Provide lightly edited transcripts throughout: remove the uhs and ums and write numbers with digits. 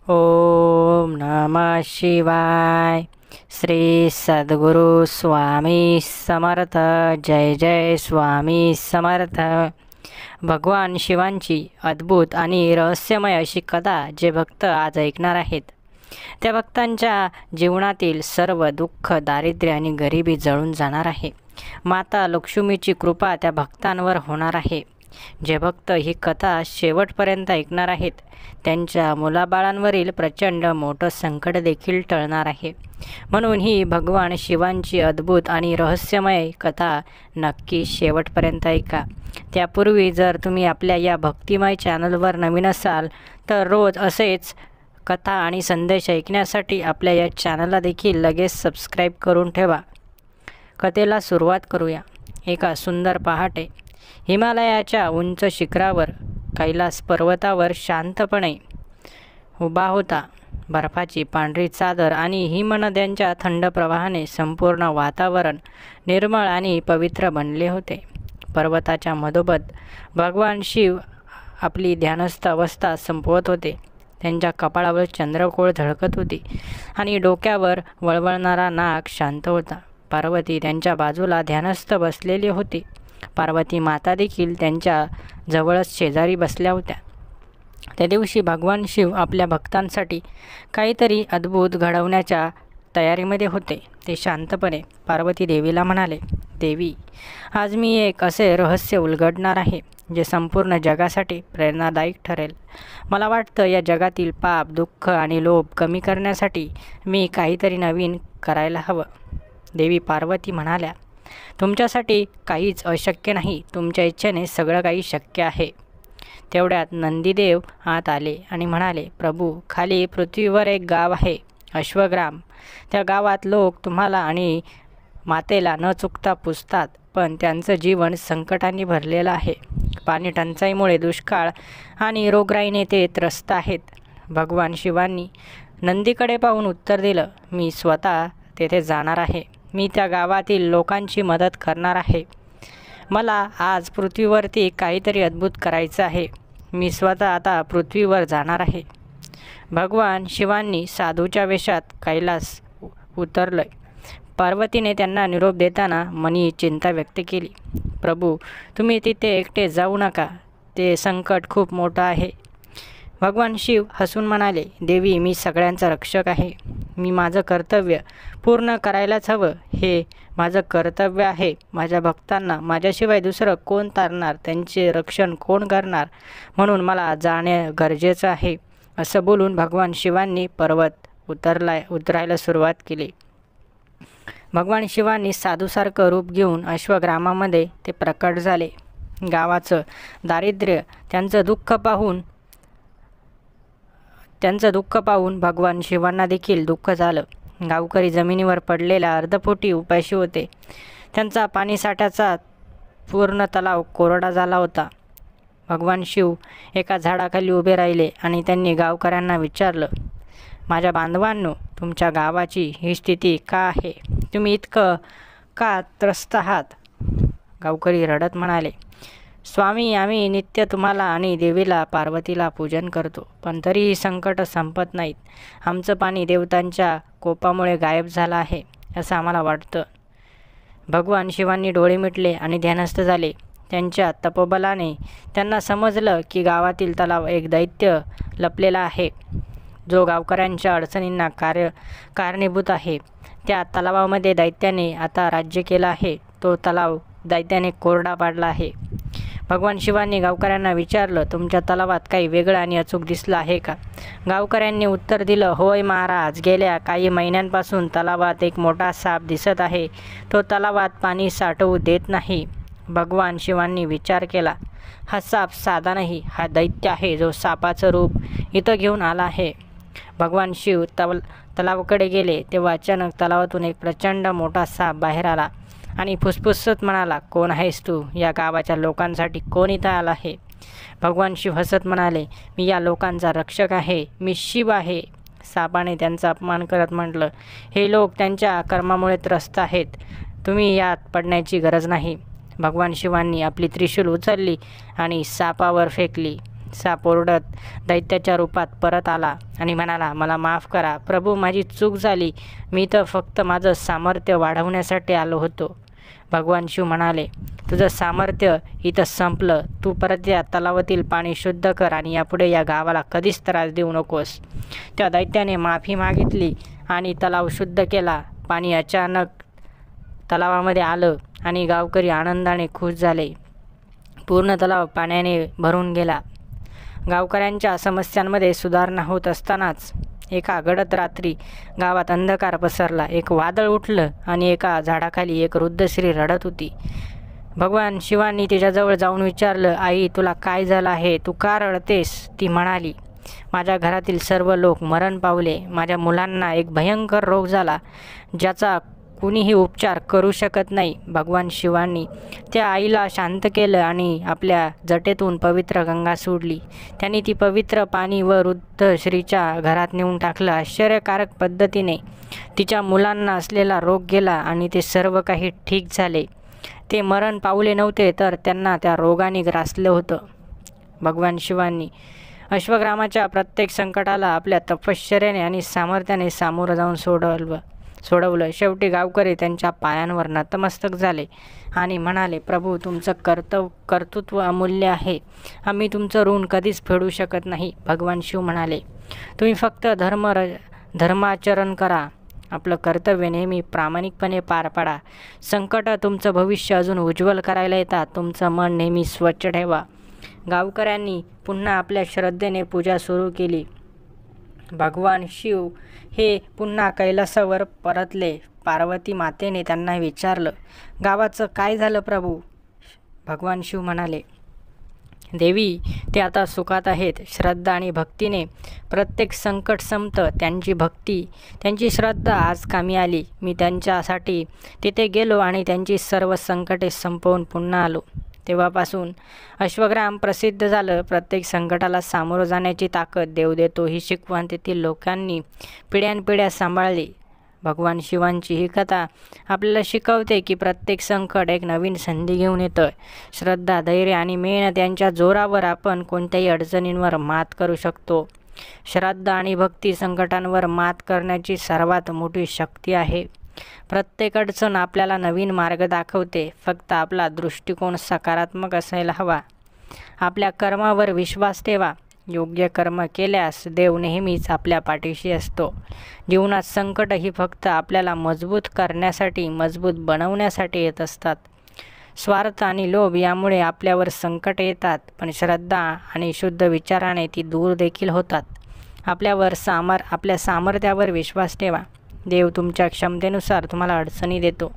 ओम नमः शिवाय। श्री सद्गुरु स्वामी समर्थ। जय जय स्वामी समर्थ। भगवान शिवांची अद्भुत आणि रहस्यमय अशी कथा जे भक्त आज ऐकणार आहेत, त्या भक्तांच्या जीवनातील सर्व दुःख, दारिद्र्य आणि गरिबी जळून जाणार आहे। माता लक्ष्मीची कृपा त्या भक्तांवर होणार आहे। जे भक्त ही कथा शेवटपर्यंत ऐकणार आहेत, त्यांच्या मुलाबाळांवरील प्रचंड मोठं संकट देखील टळणार आहे। म्हणून ही भगवान शिवांची अद्भुत आणि रहस्यमय कथा नक्की शेवटपर्यंत ऐका। त्यापूर्वी जर तुम्ही आपल्या या भक्तिमय चॅनलवर नवीन असाल तर रोज असेच कथा आणि संदेश ऐकण्यासाठी आपल्या या चॅनलला देखील लगेच सबस्क्राईब करून ठेवा। कथेला सुरुवात करूया। एका सुंदर पहाटे हिमालयाच्या उंच शिखरावर कैलास पर्वतावर शांतपणे उभा होता। बर्फाची पांढरी चादर आणि हिमनद्यांच्या थंड प्रवाहाने संपूर्ण वातावरण निर्मळ आणि पवित्र बनले होते। पर्वताच्या मधोमध भगवान शिव आपली ध्यानस्थ अवस्था संपवत होते। त्यांच्या कपाळावर चंद्रकोर झळकत होती आणि डोक्यावर वळवळणारा नाग शांत होता। पार्वती त्यांच्या बाजूला ध्यानस्थ बसलेली होती। पार्वती माता देखील त्यांच्या जवळच शेजारी बसल्या होत्या। त्या दिवशी भगवान शिव आपल्या भक्तांसाठी काहीतरी अद्भुत घडवण्याच्या तयारीमध्ये होते। ते शांतपणे पार्वती देवीला म्हणाले, देवी, आज मी एक असे रहस्य उलगडणार आहे जे संपूर्ण जगासाठी प्रेरणादायक ठरेल। मला वाटतं या जगातील पाप, दुःख आणि लोभ कमी करण्यासाठी मी काहीतरी नवीन करायला हवं। देवी पार्वती म्हणाल्या, तुमच्यासाठी काहीच अशक्य नाही, तुमच्या इच्छेने सगळं काही शक्य आहे। तेवढ्यात नंदीदेव आत आले आणि म्हणाले, प्रभू, खाली पृथ्वीवर एक गाव आहे, अश्वग्राम। त्या गावात लोक तुम्हाला आणि मातेला न चुकता पूजतात, पण त्यांचं जीवन संकटांनी भरलेलं आहे। पाणी टंचाईमुळे दुष्काळ आणि रोगराईने ते त्रस्त आहेत। भगवान शिवांनी नंदीकडे पाहून उत्तर दिलं, मी स्वतः तेथे जाणार आहे। मी त्या गावातील लोकांची मदत करणार आहे। मला आज पृथ्वीवरती काहीतरी अद्भुत करायचं आहे। मी स्वतः आता पृथ्वीवर जाणार आहे। भगवान शिवांनी साधूच्या वेशात कैलास उतरले। पार्वतीने त्यांना निरोप देताना मनी चिंता व्यक्त केली, प्रभू, तुम्ही तिथे एकटे जाऊ नका, ते संकट खूप मोठं आहे। भगवान शिव हसून म्हणाले, देवी, मी सगळ्यांचा रक्षक आहे। मी माझं कर्तव्य पूर्ण करायलाच हवं, हे माझं कर्तव्य आहे। माझ्या भक्तांना माझ्याशिवाय दुसरं कोण तारणार, त्यांचे रक्षण कोण करणार, म्हणून मला जाणे गरजेचं आहे। असं बोलून भगवान शिवांनी पर्वत उतरायला सुरुवात केली। भगवान शिवांनी साधूसारखं रूप घेऊन अश्वग्रामामध्ये ते प्रकट झाले। गावाचं दारिद्र्य, त्यांचं दुःख पाहून भगवान शिवांना देखील दुःख झालं। गावकरी जमिनीवर पडलेल्या अर्धपोटी उपाशी होते। त्यांचा पाणीसाठ्याचा पूर्ण तलाव कोरडा झाला होता। भगवान शिव एका झाडाखाली उभे राहिले आणि त्यांनी गावकऱ्यांना विचारलं, माझ्या बांधवांनो, तुमच्या गावाची ही स्थिती का आहे? तुम्ही इतकं का त्रस्त आहात? गावकरी रडत म्हणाले, स्वामी, आम्ही नित्य तुम्हाला आणि देवीला पार्वतीला पूजन करतो, पण तरीही संकट संपत नाहीत। आमचं पाणी देवतांच्या कोपामुळे गायब झालं आहे असं आम्हाला वाटतं। भगवान शिवांनी डोळे मिटले आणि ध्यानस्थ झाले। त्यांच्या तपोबलाने त्यांना समजलं की गावातील तलाव एक दैत्य लपलेला आहे, जो गावकऱ्यांच्या अडचणींना कारणीभूत आहे। त्या तलावामध्ये दैत्याने आता राज्य केलं आहे। तो तलाव दैत्याने कोरडा पाडला आहे। भगवान शिवांनी गावकऱ्यांना विचारलं, तुमच्या तलावात काही वेगळं आणि अचूक दिसलं आहे का? गावकऱ्यांनी उत्तर दिलं, होय महाराज, गेल्या काही महिन्यांपासून तलावात एक मोठा साप दिसत आहे। तो तलावात पाणी साठवू देत नाही। भगवान शिवांनी विचार केला, हा साप साधा नाही, हा दैत्य आहे, जो सापाचं रूप इथं घेऊन आला आहे। भगवान शिव तलावाकडे गेले तेव्हा अचानक तलावातून एक प्रचंड मोठा साप बाहेर आला आणि फुसफुसत म्हणाला, कोण आहेस तू? या गावाच्या लोकांसाठी कोण इथं आला आहे? भगवान शिव हसत म्हणाले, मी या लोकांचा रक्षक आहे, मी शिव आहे। सापाने त्यांचा अपमान करत म्हटलं, हे लोक त्यांच्या कर्मामुळे त्रस्त आहेत, तुम्ही यात पडण्याची गरज नाही। भगवान शिवांनी आपली त्रिशूल उचलली आणि सापावर फेकली। साप ओरडत दैत्याच्या रूपात परत आला आणि म्हणाला, मला माफ करा प्रभू, माझी चूक झाली. मी तर फक्त माझं सामर्थ्य वाढवण्यासाठी आलो होतो. भगवान शिव म्हणाले, तुझं सामर्थ्य इथं संपलं. तू परत या तलावातील पाणी शुद्ध कर आणि यापुढे या गावाला कधीच त्रास देऊ नकोस. त्या दैत्याने माफी मागितली आणि तलाव शुद्ध केला. पाणी अचानक तलावामध्ये आलं आणि गावकरी आनंदाने खुश झाले. पूर्ण तलाव पाण्याने भरून गेला. गावकऱ्यांच्या समस्यांमध्ये सुधारणा होत असतानाच एका गडद रात्री गावात अंधकार पसरला. एक वादळ उठलं आणि एका झाडाखाली एक वृद्ध स्त्री रडत होती. भगवान शिवांनी तिच्याजवळ जाऊन विचारलं, आई, तुला काय झालं आहे? तू का रडतेस? ती म्हणाली, माझ्या घरातील सर्व लोक मरण पावले. माझ्या मुलांना एक भयंकर रोग झाला ज्याचा कुणीही उपचार करू शकत नाही. भगवान शिवांनी त्या आईला शांत केलं आणि आपल्या जटेतून पवित्र गंगा सोडली. त्यांनी ती पवित्र पाणी व वृद्ध स्त्रीच्या घरात नेऊन टाकलं. आश्चर्यकारक पद्धतीने तिच्या मुलांना असलेला रोग गेला आणि ते सर्व काही ठीक झाले. ते मरण पावले नव्हते, तर त्यांना त्या रोगाने ग्रासलं होतं. भगवान शिवांनी अश्वग्रामाच्या प्रत्येक संकटाला आपल्या तपश्चर्याने आणि सामर्थ्याने सामोरं जाऊन सोडवलं. शेवटी गावकरी त्यांच्या पायांवर नतमस्तक झाले आणि म्हणाले, प्रभू, तुमचं कर्तृत्व अमूल्य आहे. आम्ही तुमचं ऋण कधीच फेडू शकत नाही. भगवान शिव म्हणाले, तुम्ही फक्त धर्माचरण करा. आपलं कर्तव्य नेहमी प्रामाणिकपणे पार पाडा. संकट तुमचं भविष्य अजून उज्ज्वल करायला येतात. तुमचं मन नेहमी स्वच्छ ठेवा. गावकऱ्यांनी पुन्हा आपल्या श्रद्धेने पूजा सुरू केली. भगवान शिव हे पुन्हा कैलासावर परतले. पार्वती मातेने त्यांना विचारलं, गावाचं काय झालं प्रभू? भगवान शिव म्हणाले, देवी, ते आता सुखात आहेत. श्रद्धा आणि भक्तीने प्रत्येक संकट संपतं. त्यांची श्रद्धा आज कामी आली. मी त्यांच्यासाठी तिथे गेलो आणि त्यांची सर्व संकटे संपवून पुन्हा आलो. तेव्हापासून अश्वग्राम प्रसिद्ध झालं. प्रत्येक संकटाला सामोरं जाण्याची ताकद देव देतो ही शिकवण तेथील लोकांनी पिढ्यानपिढ्या सांभाळली. भगवान शिवांची ही कथा आपल्याला शिकवते की प्रत्येक संकट एक नवीन संधी घेऊन येतं. श्रद्धा, धैर्य आणि मेहनत यांच्या जोरावर आपण कोणत्याही अडचणींवर मात करू शकतो. श्रद्धा आणि भक्ती संकटांवर मात करण्याची सर्वात मोठी शक्ती आहे. प्रत्येक अडचण आपल्याला नवीन मार्ग दाखवते. फक्त आपला दृष्टिकोन सकारात्मक असायला हवा. आपल्या कर्मावर विश्वास ठेवा. योग्य कर्म केल्यास देव नेहमीच आपल्या पाठीशी असतो. जीवनात संकट ही फक्त आपल्याला मजबूत बनवण्यासाठी येत असतात. स्वार्थ आणि लोभ यामुळे आपल्यावर संकट येतात, पण श्रद्धा आणि शुद्ध विचाराने ती दूर देखील होतात. आपल्या सामर्थ्यावर विश्वास ठेवा. देव तुमच्या क्षमतेनुसार तुम्हाला अडचणी देतो.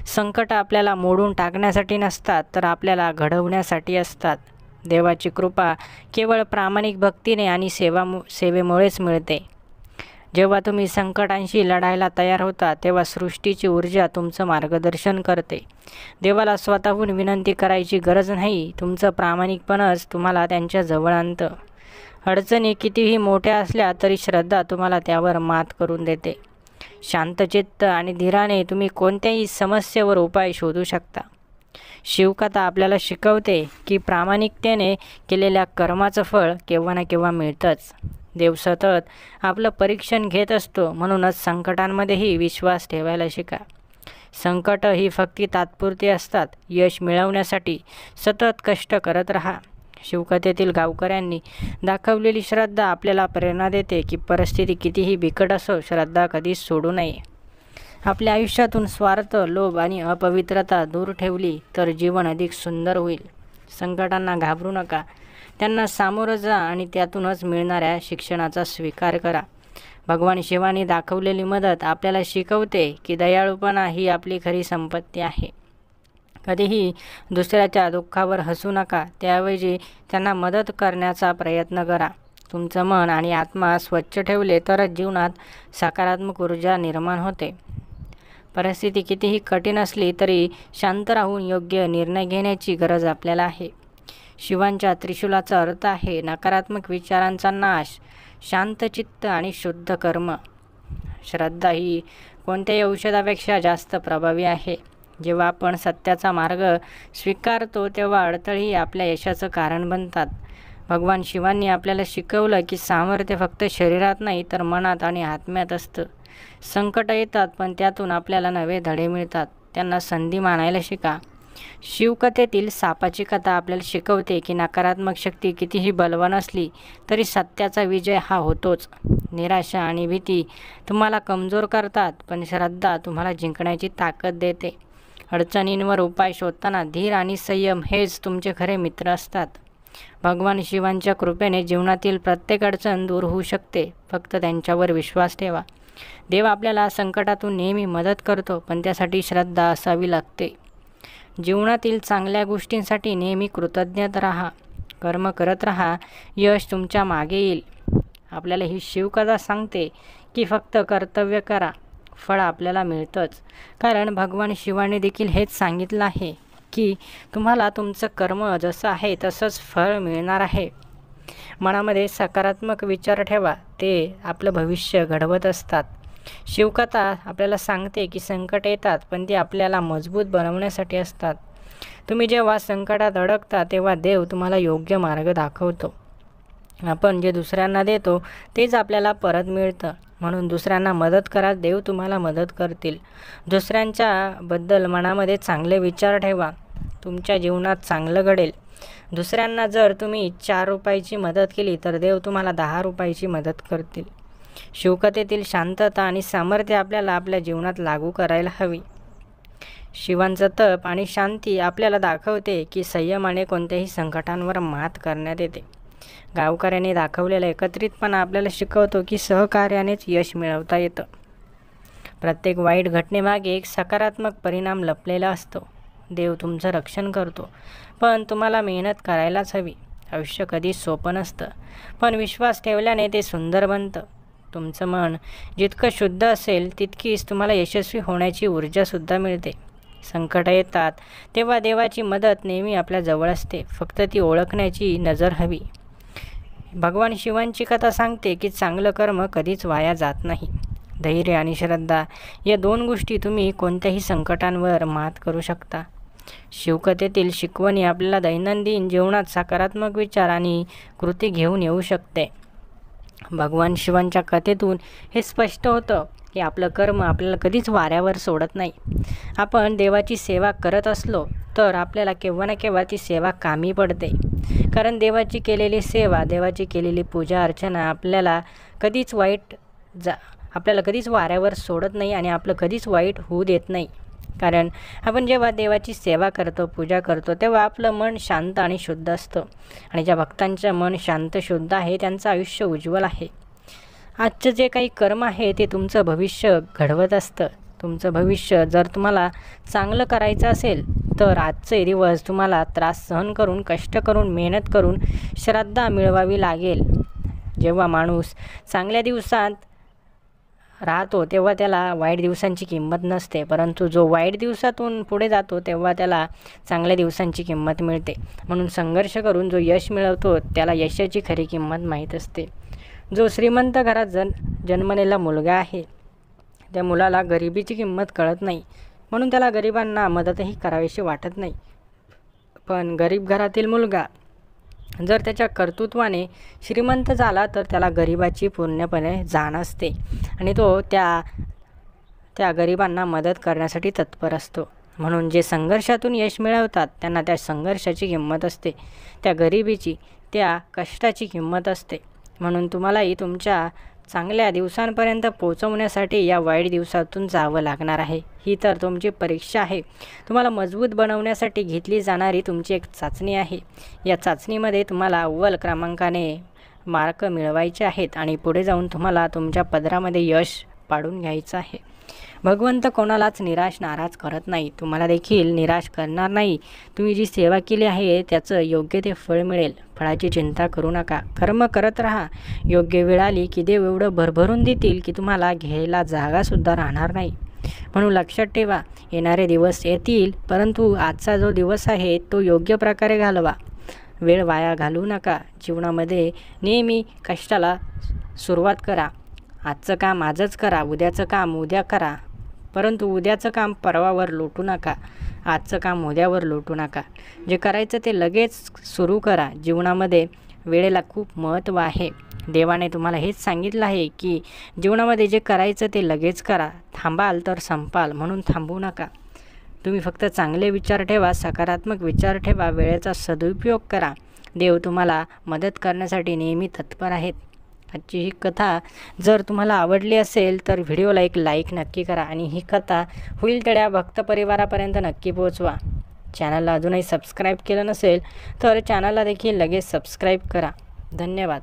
संकट आपल्याला मोडून टाकण्यासाठी नसतात, तर आपल्याला घडवण्यासाठी असतात. देवाची कृपा केवळ प्रामाणिक भक्तीने आणि सेवेमुळेच मिळते. जेव्हा तुम्ही संकटांशी लढायला तयार होता, तेव्हा सृष्टीची ऊर्जा तुमचं मार्गदर्शन करते. देवाला स्वतःहून विनंती करायची गरज नाही. तुमचं प्रामाणिकपणच तुम्हाला त्यांच्या जवळ आणतं. अडचणी कितीही मोठ्या असल्या तरी श्रद्धा तुम्हाला त्यावर मात करून देते. शांतचित्त आणि धीराने तुम्ही कोणत्याही समस्येवर उपाय शोधू शकता. शिवकथा आपल्याला शिकवते की प्रामाणिकतेने केलेल्या कर्माचं फळ केव्हा ना केव्हा मिळतंच. देव सतत आपलं परीक्षण घेत असतो. म्हणूनच संकटांमध्येही विश्वास ठेवायला शिका. संकट ही फक्त तात्पुरती असतात. यश मिळवण्यासाठी सतत कष्ट करत राहा. शिवकथेतील गावकऱ्यांनी दाखवलेली श्रद्धा आपल्याला प्रेरणा देते की परिस्थिती कितीही बिकट असो, श्रद्धा कधीच सोडू नये. आपल्या आयुष्यातून स्वार्थ, लोभ आणि अपवित्रता दूर ठेवली तर जीवन अधिक सुंदर होईल. संकटांना घाबरू नका. त्यांना सामोरं जा आणि त्यातूनच मिळणाऱ्या शिक्षणाचा स्वीकार करा. भगवान शिवांनी दाखवलेली मदत आपल्याला शिकवते की दयाळूपणा ही आपली खरी संपत्ती आहे. कधीही दुसऱ्याच्या दुःखावर हसू नका. त्याऐवजी त्यांना मदत करण्याचा प्रयत्न करा. तुमचं मन आणि आत्मा स्वच्छ ठेवले तरच जीवनात सकारात्मक ऊर्जा निर्माण होते. परिस्थिती कितीही कठीण असली तरी शांत राहून योग्य निर्णय घेण्याची गरज आपल्याला आहे. शिवांच्या त्रिशूलाचा अर्थ आहे नकारात्मक विचारांचा नाश, शांतचित्त आणि शुद्ध कर्म. श्रद्धा ही कोणत्याही औषधापेक्षा जास्त प्रभावी आहे. जेव्हा आपण सत्याचा मार्ग स्वीकारतो तेव्हा अडथळेही आपल्या यशाचं कारण बनतात. भगवान शिवांनी आपल्याला शिकवलं की सामर्थ्य फक्त शरीरात नाही तर मनात आणि आत्म्यात असतं. संकट येतात पण त्यातून आपल्याला नवे धडे मिळतात. त्यांना संधी मानायला शिका. शिवकथेतील सापाची कथा आपल्याला शिकवते की नकारात्मक शक्ती कितीही बलवान असली तरी सत्याचा विजय हा होतोच. निराशा आणि भीती तुम्हाला कमजोर करतात पण श्रद्धा तुम्हाला जिंकण्याची ताकद देते. अडचणींवर उपाय शोधताना धीर आणि संयम हेच तुमचे खरे मित्र असतात. भगवान शिवांच्या कृपेने जीवनातील प्रत्येक अडचण दूर होऊ शकते. फक्त त्यांच्यावर विश्वास ठेवा. देव आपल्याला संकटातून नेहमी मदत करतो पण त्यासाठी श्रद्धा असावी लागते. जीवनातील चांगल्या गोष्टींसाठी नेहमी कृतज्ञ राहा. कर्म करत राहा. यश तुमच्या मागे येईल. आपल्याला ही शिवकथा सांगते की फक्त कर्तव्य करा, फळ आपल्याला मिळतंच. कारण भगवान शिवाने देखील हेच सांगितलं आहे की तुम्हाला तुमचं कर्म जसं आहे तसंच फळ मिळणार आहे. मनामध्ये सकारात्मक विचार ठेवा. ते आपलं भविष्य घडवत असतात. शिवकथा आपल्याला सांगते की संकट येतात पण ते आपल्याला मजबूत बनवण्यासाठी असतात. तुम्ही जेव्हा संकटात अडकता तेव्हा देव तुम्हाला योग्य मार्ग दाखवतो. आपण जे दुसऱ्यांना देतो तेच आपल्याला परत मिळतं. म्हणून दुसऱ्यांना मदत करा. देव तुम्हाला मदत करतील. दुसऱ्यांच्याबद्दल मनामध्ये चांगले विचार ठेवा. तुमच्या जीवनात चांगलं घडेल. दुसऱ्यांना जर तुम्ही 4 रुपयाची मदत केली तर देव तुम्हाला 10 रुपयाची मदत करतील. शिवकथेतील शांतता आणि सामर्थ्य आपल्याला आपल्या जीवनात लागू करायला हवी. शिवांचं तप आणि शांती आपल्याला दाखवते की संयमाने कोणत्याही संकटांवर मात करण्यात येते. गावकऱ्यांनी दाखवलेला एकत्रितपणा आपल्याला शिकवतो की सहकार्यानेच यश मिळवता येतं. प्रत्येक वाईट घटनेमागे एक सकारात्मक परिणाम लपलेला असतो. देव तुमचं रक्षण करतो पण तुम्हाला मेहनत करायलाच हवी. आयुष्य कधीच सोपं नसतं पण विश्वास ठेवल्याने ते सुंदर बनतं. तुमचं मन जितकं शुद्ध असेल तितकीच तुम्हाला यशस्वी होण्याची ऊर्जासुद्धा मिळते. संकट येतात तेव्हा देवाची मदत नेहमी आपल्या जवळ असते. फक्त ती ओळखण्याची नजर हवी. भगवान शिवांची कथा सांगते की चांगलं कर्म कधीच वाया जात नाही. धैर्य आणि श्रद्धा या 2 गोष्टी तुम्ही कोणत्याही संकटांवर मात करू शकता. शिवकथेतील शिकवणी आपल्याला दैनंदिन जीवनात सकारात्मक विचार आणि कृती घेऊन येऊ शकते. भगवान शिवांच्या कथेतून हे स्पष्ट होतं की आपलं कर्म आपल्याला कधीच वाऱ्यावर सोडत नाही. आपण देवाची सेवा करत असलो तर आपल्याला केव्हा ना केव्हा ती सेवा कामी पडते. कारण देवाची केलेली सेवा, देवाची केलेली पूजा अर्चना आपल्याला कधीच वाऱ्यावर सोडत नाही आणि आपलं कधीच वाईट होऊ देत नाही. कारण आपण जेव्हा देवाची सेवा करतो, पूजा करतो तेव्हा आपलं मन शांत आणि शुद्ध असतं. आणि ज्या भक्तांचं मन शांत शुद्ध आहे त्यांचं आयुष्य उज्ज्वल आहे. आजचं जे काही कर्म आहे ते तुमचं भविष्य घडवत असतं. तुमचं भविष्य जर तुम्हाला चांगलं करायचं असेल तर आजचे दिवस तुम्हाला त्रास सहन करून, कष्ट करून, मेहनत करून श्रद्धा मिळवावी लागेल. जेव्हा माणूस चांगल्या दिवसात राहतो तेव्हा त्याला वाईट दिवसांची किंमत नसते. परंतु जो वाईट दिवसातून पुढे जातो तेव्हा त्याला चांगल्या दिवसांची किंमत मिळते. म्हणून संघर्ष करून जो यश मिळवतो त्याला यशाची खरी किंमत माहीत असते. जो श्रीमंत घरात जन्मलेला मुलगा आहे त्या मुलाला गरिबीची किंमत कळत नाही. म्हणून त्याला गरिबांना मदतही करावीशी वाटत नाही. पण गरीब घरातील मुलगा जर त्याच्या कर्तृत्वाने श्रीमंत झाला तर त्याला गरिबाची पूर्णपणे जाण असते आणि तो त्या गरिबांना मदत करण्यासाठी तत्पर असतो. म्हणून जे संघर्षातून यश मिळवतात त्यांना त्या संघर्षाची किंमत असते. त्या गरिबीची, त्या कष्टाची किंमत असते. म्हणून तुम्हालाही तुमच्या चांगल्या दिवसांपर्यंत पोहोचवण्यासाठी या वाईट दिवसातून जावं लागणार आहे. ही तर तुमची परीक्षा आहे. तुम्हाला मजबूत बनवण्यासाठी घेतली जाणारी तुमची एक चाचणी आहे. या चाचणीमध्ये तुम्हाला अव्वल क्रमांकाने मार्क मिळवायचे आहेत आणि पुढे जाऊन तुम्हाला तुमच्या पदरामध्ये यश पाडून घ्यायचं आहे. भगवंत कोणालाच नाराज करत नाही. तुम्हाला देखील निराश करणार नाही. तुम्ही जी सेवा केली आहे त्याचं योग्य ते फळ मिळेल. फळाची चिंता करू नका. कर्म करत राहा. योग्य वेळ आली की देव एवढं भरभरून देतील की तुम्हाला घ्यायला जागासुद्धा राहणार नाही. म्हणून लक्षात ठेवा, येणारे दिवस येतील परंतु आजचा जो दिवस आहे तो योग्य प्रकारे घालवा. वेळ वाया घालवू नका. जीवनामध्ये नेहमी कष्टाला सुरुवात करा. आजचं काम आजच करा, उद्याचं काम उद्या करा. परंतु उद्याचं काम परवावर लोटू नका. आजचं काम उद्यावर लोटू नका. जे करायचं ते लगेच सुरू करा. जीवनामध्ये वेळेला खूप महत्त्व आहे. देवाने तुम्हाला हेच सांगितलं आहे की जीवनामध्ये जे करायचं ते लगेच करा. थांबाल तर संपाल, म्हणून थांबू नका. तुम्ही फक्त चांगले विचार ठेवा, सकारात्मक विचार ठेवा, वेळेचा सदुपयोग करा. देव तुम्हाला मदत करण्यासाठी नेहमी तत्पर आहेत. आजची ही कथा जर तुम्हाला आवडली असेल तर व्हिडिओला एक लाईक नक्की करा आणि ही कथा होईल तेवढ्या भक्त परिवारापर्यंत नक्की पोहोचवा. चॅनलला अजूनही सबस्क्राईब केलं नसेल तर चॅनलला देखील लगेच सबस्क्राईब करा. धन्यवाद.